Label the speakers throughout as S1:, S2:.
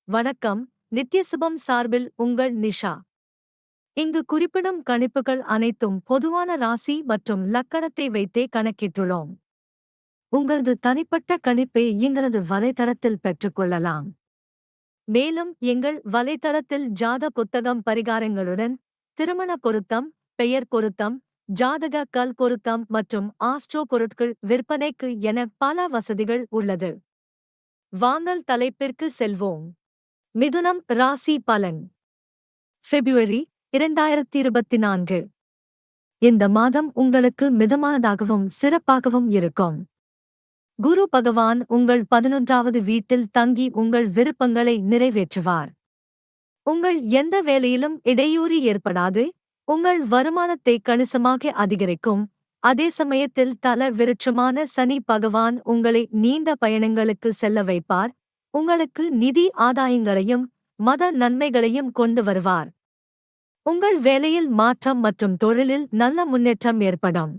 S1: வணக்கம். நித்யசுபம் சார்பில் உங்கள் நிஷா. இங்கு குறிப்பிடும் கணிப்புகள் அனைத்தும் பொதுவான ராசி மற்றும் லக்கணத்தை வைத்தே கணக்கிட்டுள்ளோம். உங்களது தனிப்பட்ட கணிப்பை எங்களது வலைத்தளத்தில் பெற்றுக்கொள்ளலாம். மேலும் எங்கள் வலைத்தளத்தில் ஜாத புத்தகம் பரிகாரங்களுடன் திருமண பொருத்தம், பெயர் பொருத்தம், ஜாதக கல் பொருத்தம் மற்றும் ஆஸ்ட்ரோ பொருட்கள் விற்பனைக்கு என பல வசதிகள் உள்ளது. வாங்கல் தலைப்பிற்கு செல்வோம். மிதுனம் ராசி பலன். பிப்ரவரி 2024. இந்த மாதம் உங்களுக்கு மிதமானதாகவும் சிறப்பாகவும் இருக்கும். குரு பகவான் உங்கள் 11வது வீட்டில் தங்கி உங்கள் விருப்பங்களை நிறைவேற்றுவார். உங்கள் எந்த வேலையிலும் இடையூறு ஏற்படாது. உங்கள் வருமானத்தை கணிசமாக அதிகரிக்கும். அதே சமயத்தில் தல விருட்சமான சனி பகவான் உங்களை நீண்ட பயணங்களுக்கு செல்ல வைப்பார். உங்களுக்கு நிதி ஆதாயங்களையும் மத நன்மைகளையும் கொண்டு வருவார். உங்கள் வேலையில் மாற்றம் மற்றும் தொழிலில் நல்ல முன்னேற்றம் ஏற்படும்.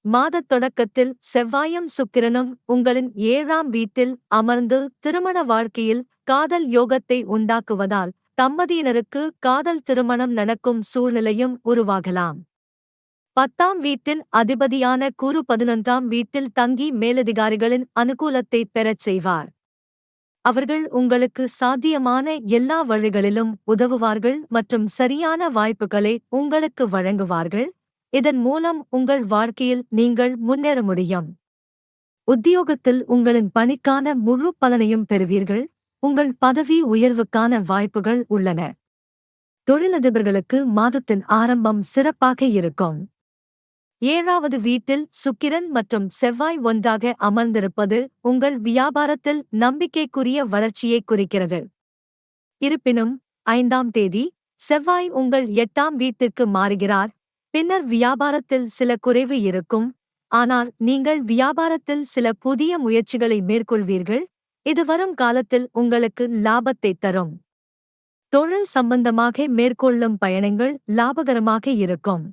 S1: மாதத் தொடக்கத்தில் செவ்வாயும் சுக்கிரனும் உங்களின் 7ஆம் வீட்டில் அமர்ந்து திருமண வாழ்க்கையில் காதல் யோகத்தை உண்டாக்குவதால் தம்பதியினருக்கு காதல் திருமணம் நடக்கும் சூழ்நிலையும் உருவாகலாம். 10ஆம் வீட்டின் அதிபதியான குரு 11ஆம் வீட்டில் தங்கி மேலதிகாரிகளின் அனுகூலத்தை பெறச் செய்வார். அவர்கள் உங்களுக்கு சாத்தியமான எல்லா வழிகளிலும் உதவுவார்கள் மற்றும் சரியான வாய்ப்புகளை உங்களுக்கு வழங்குவார்கள். இதன் மூலம் உங்கள் வாழ்க்கையில் நீங்கள் முன்னேற முடியும். உத்தியோகத்தில் உங்களின் பணிக்கான முழு பலனையும் பெறுவீர்கள். உங்கள் பதவி உயர்வுக்கான வாய்ப்புகள் உள்ளன. தொழிலதிபர்களுக்கு மாதத்தின் ஆரம்பம் சிறப்பாக இருக்கும். 7வது வீட்டில் சுக்கிரன் மற்றும் செவ்வாய் ஒன்றாக அமர்ந்திருப்பது உங்கள் வியாபாரத்தில் நம்பிக்கைக்குரிய வளர்ச்சியை குறிக்கிறது. இருப்பினும் 5ஆம் தேதி செவ்வாய் உங்கள் 8ஆம் வீட்டிற்கு மாறுகிறார். பின்னர் வியாபாரத்தில் சில குறைவு இருக்கும். ஆனால் நீங்கள் வியாபாரத்தில் சில புதிய முயற்சிகளை மேற்கொள்வீர்கள். இது வரும் காலத்தில் உங்களுக்கு லாபத்தை தரும். தொழில் சம்பந்தமாக மேற்கொள்ளும் பயணங்கள் லாபகரமாக இருக்கும்.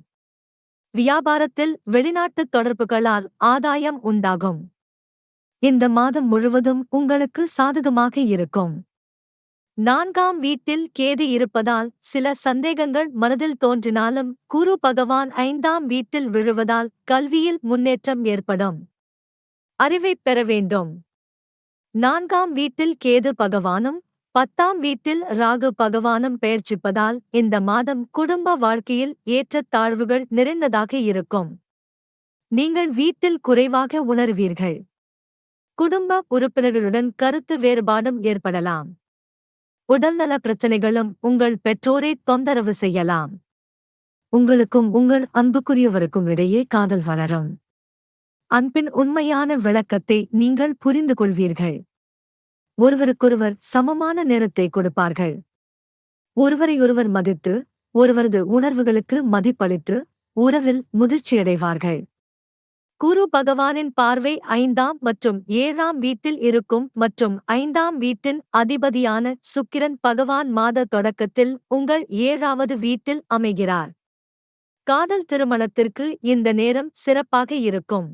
S1: வியாபாரத்தில் வெளிநாட்டு தொடர்புகளால் ஆதாயம் உண்டாகும். இந்த மாதம் முழுவதும் உங்களுக்கு சாதகமாக இருக்கும். 4ஆம் வீட்டில் கேது இருப்பதால் சில சந்தேகங்கள் மனதில் தோன்றினாலும் குரு பகவான் 5ஆம் வீட்டில் விழுவதால் கல்வியில் முன்னேற்றம் ஏற்படும். அறிவைப் பெற வேண்டும். 4ஆம் வீட்டில் கேது பகவானும் 10ஆம் வீட்டில் ராகு பகவானும் பெயர்ச்சிப்பதால் இந்த மாதம் குடும்ப வாழ்க்கையில் ஏற்றத்தாழ்வுகள் நிறைந்ததாக இருக்கும். நீங்கள் வீட்டில் குறைவாக உணர்வீர்கள். குடும்ப உறுப்பினர்களுடன் கருத்து வேறுபாடும் ஏற்படலாம். உடல்நல பிரச்சனைகளும் உங்கள் பெற்றோரை தொந்தரவு செய்யலாம். உங்களுக்கும் உங்கள் அன்புக்குரியவருக்கும் இடையே காதல் வளரும். அன்பின் உண்மையான விளக்கத்தை நீங்கள் புரிந்து கொள்வீர்கள். ஒருவருக்கொருவர் சமமான நேரத்தை கொடுப்பார்கள். ஒருவரையொருவர் மதித்து ஒருவரது உணர்வுகளுக்கு மதிப்பளித்து உறவில் முதிர்ச்சியடைவார்கள். குரு பகவானின் பார்வை 5ஆம் மற்றும் 7ஆம் வீட்டில் இருக்கும் மற்றும் 5ஆம் வீட்டின் அதிபதியான சுக்கிரன் பகவான் மாத தொடக்கத்தில் உங்கள் 7வது வீட்டில் அமைகிறார். காதல் திருமணத்திற்கு இந்த நேரம் சிறப்பாக இருக்கும்.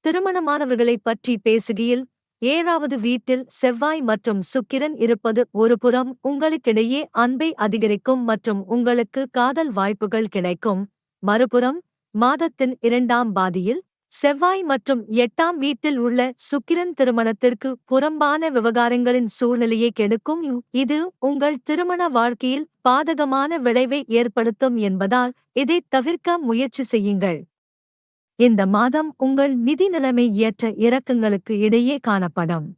S1: திருமணமானவர்களைப் பற்றி பேசுகையில் 7வது வீட்டில் செவ்வாய் மற்றும் சுக்கிரன் இருப்பது ஒருபுறம் உங்களுக்கிடையே அன்பை அதிகரிக்கும் மற்றும் உங்களுக்கு காதல் வாய்ப்புகள் கிடைக்கும். மறுபுறம் மாதத்தின் 2ஆம் பாதியில் செவ்வாய் மற்றும் 8ஆம் வீட்டில் உள்ள சுக்கிரன் திருமணத்திற்கு புறம்பான விவகாரங்களின் சூழ்நிலையை கெடுக்கும். இது உங்கள் திருமண வாழ்க்கையில் பாதகமான விளைவை ஏற்படுத்தும் என்பதால் இதைத் தவிர்க்க முயற்சி செய்யுங்கள். இந்த மாதம் உங்கள் நிதி நிலைமை ஏற்ற இறக்கங்களுக்கு இடையே காணப்படும்.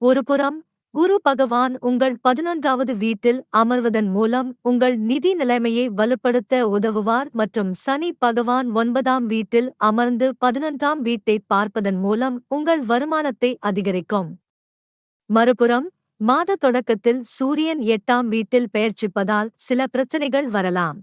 S1: ஒருபுறம் குரு பகவான் உங்கள் 11வது வீட்டில் அமர்வதன் மூலம் உங்கள் நிதி நிலைமையை வலுப்படுத்த உதவுவார் மற்றும் சனி பகவான் 9ஆம் வீட்டில் அமர்ந்து 11ஆம் வீட்டை பார்ப்பதன் மூலம் உங்கள் வருமானத்தை அதிகரிக்கும். மறுபுறம் மாத தொடக்கத்தில் சூரியன் 8ஆம் வீட்டில் பெயர்ச்சிப்பதால் சில பிரச்சனைகள் வரலாம்.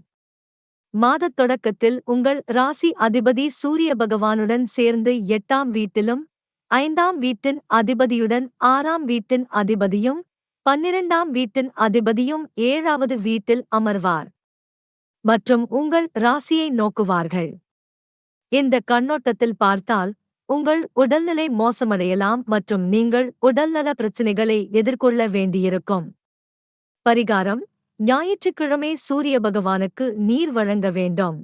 S1: மாதத் தொடக்கத்தில் உங்கள் ராசி அதிபதி சூரிய பகவானுடன் சேர்ந்து 8ஆம் வீட்டிலும் 5ஆம் வீட்டின் அதிபதியுடன் 6ஆம் வீட்டின் அதிபதியும் 12ஆம் வீட்டின் அதிபதியும் 7வது வீட்டில் அமர்வார் மற்றும் உங்கள் ராசியை நோக்குவார்கள். இந்த கண்ணோட்டத்தில் பார்த்தால் உங்கள் உடல்நிலை மோசமடையலாம் மற்றும் நீங்கள் உடல்நல பிரச்சினைகளை எதிர்கொள்ள வேண்டியிருக்கும். பரிகாரம்: ஞாயிற்றுக்கிழமை சூரிய பகவானுக்கு நீர் வழங்க வேண்டும்.